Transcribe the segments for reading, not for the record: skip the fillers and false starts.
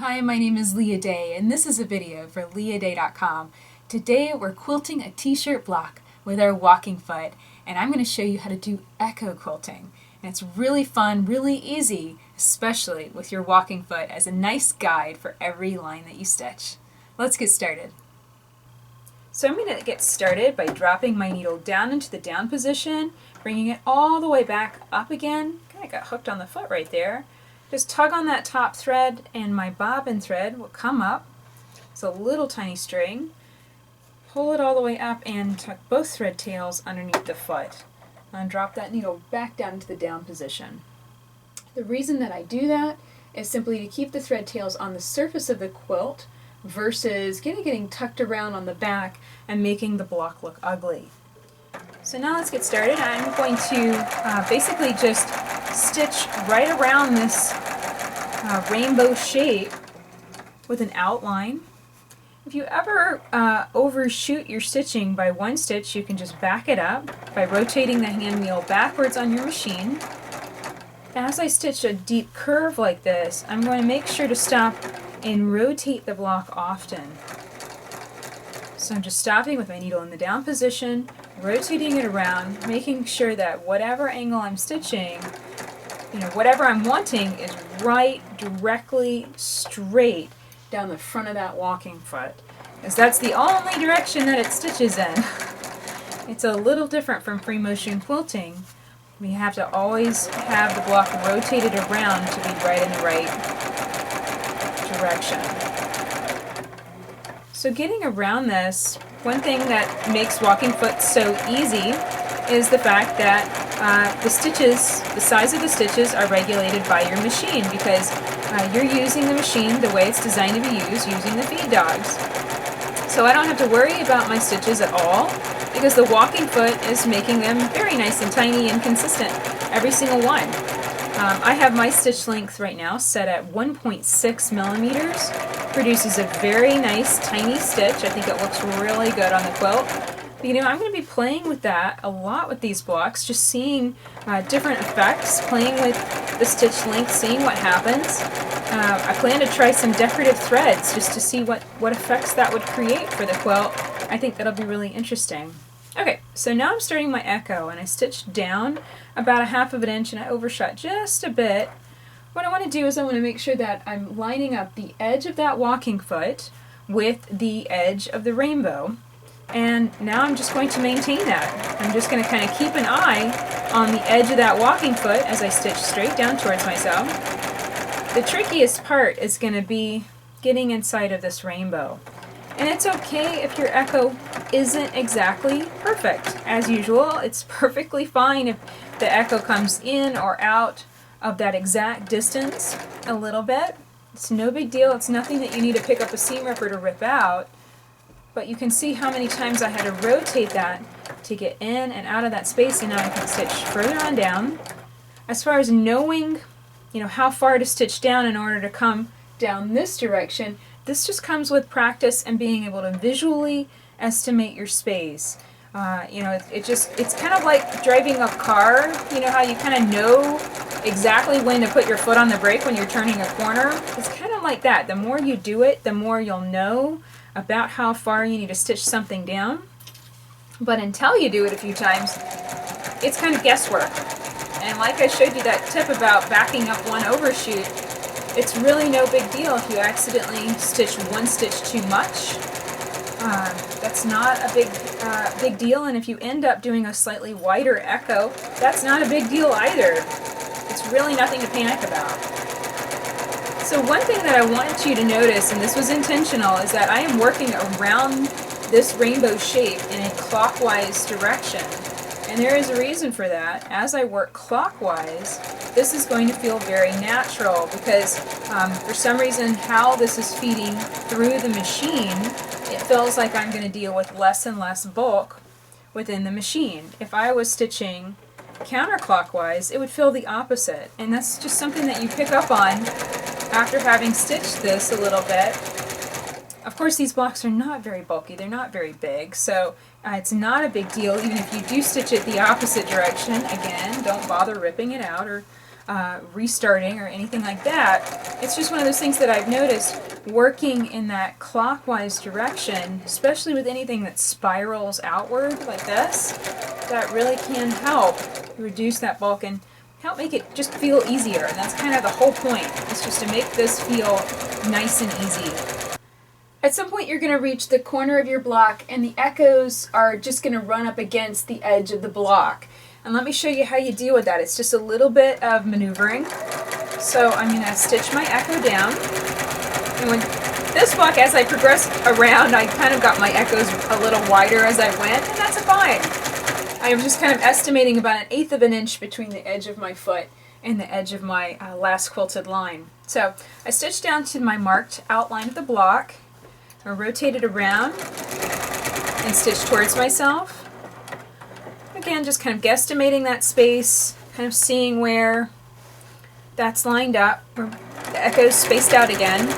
Hi, my name is Leah Day, and this is a video for leahday.com. Today we're quilting a t-shirt block with our walking foot, and I'm going to show you how to do echo quilting. And it's really fun, really easy, especially with your walking foot as a nice guide for every line that you stitch. Let's get started. So I'm going to get started by dropping my needle down into the down position, bringing it all the way back up again. Kind of got hooked on the foot right there. Just tug on that top thread and my bobbin thread will come up. It's a little tiny string. Pull it all the way up and tuck both thread tails underneath the foot. And drop that needle back down into the down position. The reason that I do that is simply to keep the thread tails on the surface of the quilt versus getting tucked around on the back and making the block look ugly. So now let's get started. I'm going to basically just stitch right around this rainbow shape with an outline. If you ever overshoot your stitching by one stitch, you can just back it up by rotating the hand wheel backwards on your machine. As I stitch a deep curve like this, I'm going to make sure to stop and rotate the block often. So I'm just stopping with my needle in the down position, rotating it around, making sure that whatever angle I'm stitching, whatever I'm wanting is right directly straight down the front of that walking foot. Because that's the only direction that it stitches in. It's a little different from free motion quilting. We have to always have the block rotated around to be right in the right direction. So getting around this, one thing that makes walking foot so easy is the fact that the size of the stitches are regulated by your machine because you're using the machine the way it's designed to be used, using the feed dogs. So I don't have to worry about my stitches at all because the walking foot is making them very nice and tiny and consistent, every single one. I have my stitch length right now set at 1.6 millimeters. Produces a very nice tiny stitch. I think it looks really good on the quilt. But, I'm going to be playing with that a lot with these blocks, just seeing different effects, playing with the stitch length, seeing what happens. I plan to try some decorative threads just to see what effects that would create for the quilt. I think that'll be really interesting. Okay, so now I'm starting my echo, and I stitched down about 1/2 inch, and I overshot just a bit. What I want to do is I want to make sure that I'm lining up the edge of that walking foot with the edge of the rainbow. And now I'm just going to maintain that. I'm just going to kind of keep an eye on the edge of that walking foot as I stitch straight down towards myself. The trickiest part is going to be getting inside of this rainbow. And it's okay if your echo isn't exactly perfect. As usual, it's perfectly fine if the echo comes in or out of that exact distance a little bit. It's no big deal. It's nothing that you need to pick up a seam ripper to rip out. But you can see how many times I had to rotate that to get in and out of that space, and now I can stitch further on down. As far as knowing, how far to stitch down in order to come down this direction, this just comes with practice and being able to visually estimate your space. It's kind of like driving a car. You know how you kind of know exactly when to put your foot on the brake when you're turning a corner? It's kind of like that. The more you do it, the more you'll know about how far you need to stitch something down. But until you do it a few times, it's kind of guesswork. And like I showed you that tip about backing up one overshoot, it's really no big deal if you accidentally stitch one stitch too much. That's not a big deal, and if you end up doing a slightly wider echo, that's not a big deal either. It's really nothing to panic about. So one thing that I wanted you to notice, and this was intentional, is that I am working around this rainbow shape in a clockwise direction. And there is a reason for that. As I work clockwise, this is going to feel very natural because for some reason how this is feeding through the machine, it feels like I'm going to deal with less and less bulk within the machine. If I was stitching counterclockwise, it would feel the opposite. And that's just something that you pick up on after having stitched this a little bit. Of course, these blocks are not very bulky, they're not very big, so it's not a big deal even if you do stitch it the opposite direction. Again, don't bother ripping it out or restarting or anything like that. It's just one of those things that I've noticed working in that clockwise direction, especially with anything that spirals outward like this, that really can help reduce that bulk and help make it just feel easier. And that's kind of the whole point, is just to make this feel nice and easy. At some point you're going to reach the corner of your block and the echoes are just going to run up against the edge of the block. And let me show you how you deal with that. It's just a little bit of maneuvering. So I'm going to stitch my echo down. And with this block, as I progressed around, I kind of got my echoes a little wider as I went, and that's fine. I was just kind of estimating about 1/8 of an inch between the edge of my foot and the edge of my last quilted line. So I stitched down to my marked outline of the block. I rotate it around and stitch towards myself. Again, just kind of guesstimating that space, kind of seeing where that's lined up, where the echo's spaced out again.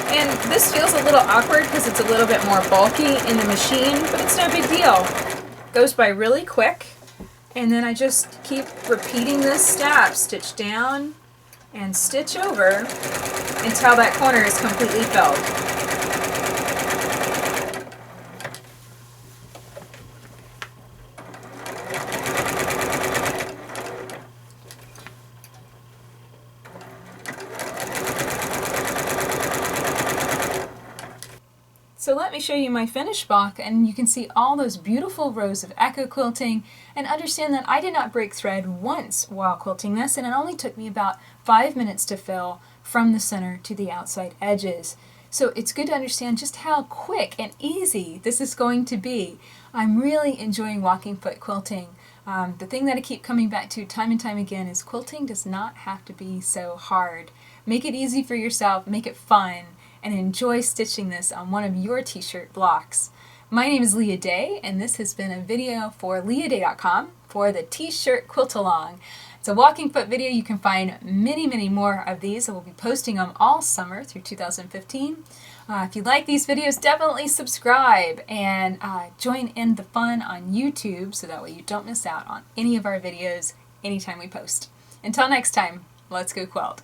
And this feels a little awkward because it's a little bit more bulky in the machine, but it's no big deal. It goes by really quick, and then I just keep repeating this step, stitch down and stitch over until that corner is completely filled. So let me show you my finished block, and you can see all those beautiful rows of echo quilting, and understand that I did not break thread once while quilting this, and it only took me about 5 minutes to fill from the center to the outside edges. So it's good to understand just how quick and easy this is going to be. I'm really enjoying walking foot quilting. The thing that I keep coming back to time and time again is quilting does not have to be so hard. Make it easy for yourself, make it fun, and enjoy stitching this on one of your t-shirt blocks. My name is Leah Day, and this has been a video for leahday.com for the t-shirt quilt along. It's a walking foot video. You can find many more of these. I will be posting them all summer through 2015. If you like these videos, definitely subscribe and join in the fun on YouTube so that way you don't miss out on any of our videos anytime we post. Until next time, let's go quilt.